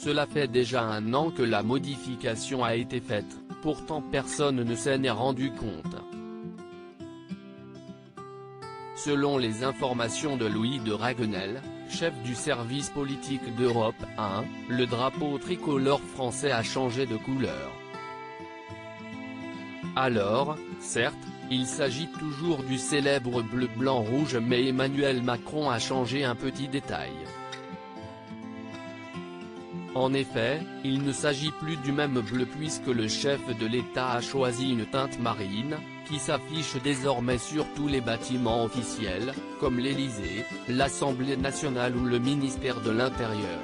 Cela fait déjà 1 an que la modification a été faite, pourtant personne ne s'en est rendu compte. Selon les informations de Louis de Raguenel, chef du service politique d'Europe 1, le drapeau tricolore français a changé de couleur. Alors, certes, il s'agit toujours du célèbre bleu-blanc-rouge, mais Emmanuel Macron a changé un petit détail. En effet, il ne s'agit plus du même bleu puisque le chef de l'État a choisi une teinte marine, qui s'affiche désormais sur tous les bâtiments officiels, comme l'Élysée, l'Assemblée nationale ou le ministère de l'Intérieur.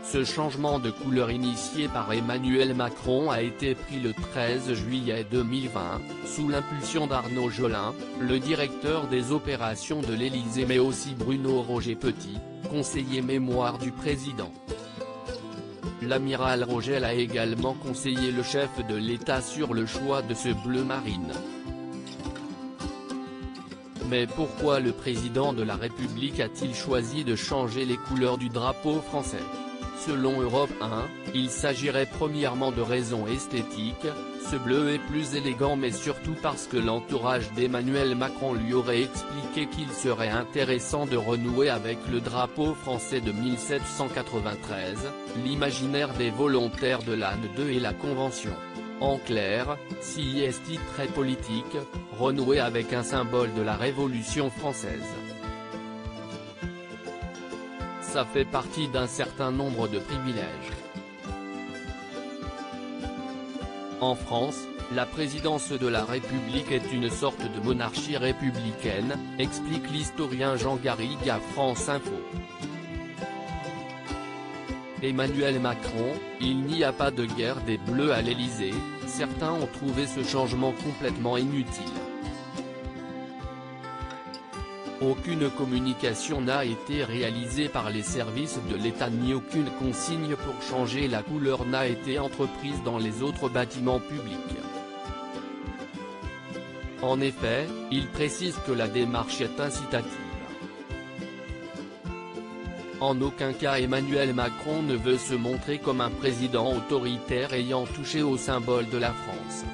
Ce changement de couleur initié par Emmanuel Macron a été pris le 13 juillet 2020, sous l'impulsion d'Arnaud Jolin, le directeur des opérations de l'Élysée, mais aussi Bruno Roger-Petit, conseiller mémoire du président. L'amiral Rogel a également conseillé le chef de l'État sur le choix de ce bleu marine. Mais pourquoi le président de la République a-t-il choisi de changer les couleurs du drapeau français ? Selon Europe 1, il s'agirait premièrement de raisons esthétiques, ce bleu est plus élégant, mais surtout parce que l'entourage d'Emmanuel Macron lui aurait expliqué qu'il serait intéressant de renouer avec le drapeau français de 1793, l'imaginaire des volontaires de l'An II et la Convention. En clair, si est très politique, renouer avec un symbole de la Révolution française. Ça fait partie d'un certain nombre de privilèges. En France, la présidence de la République est une sorte de monarchie républicaine, explique l'historien Jean Garrigue à France Info. Emmanuel Macron, il n'y a pas de guerre des Bleus à l'Élysée, certains ont trouvé ce changement complètement inutile. Aucune communication n'a été réalisée par les services de l'État ni aucune consigne pour changer la couleur n'a été entreprise dans les autres bâtiments publics. En effet, il précise que la démarche est incitative. En aucun cas Emmanuel Macron ne veut se montrer comme un président autoritaire ayant touché au symbole de la France.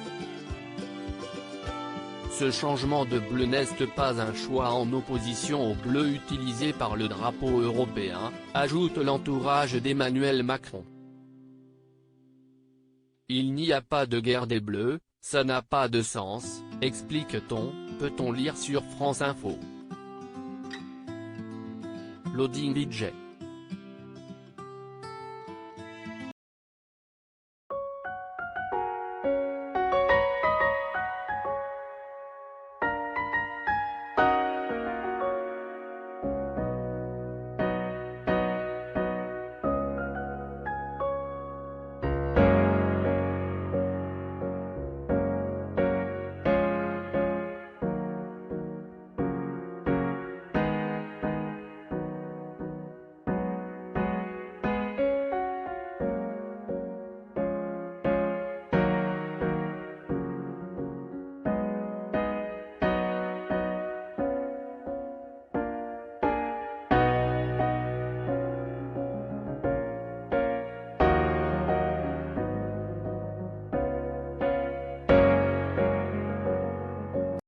Ce changement de bleu n'est pas un choix en opposition au bleu utilisé par le drapeau européen, ajoute l'entourage d'Emmanuel Macron. Il n'y a pas de guerre des Bleus, ça n'a pas de sens, explique-t-on, peut-on lire sur France Info. Loading DJ.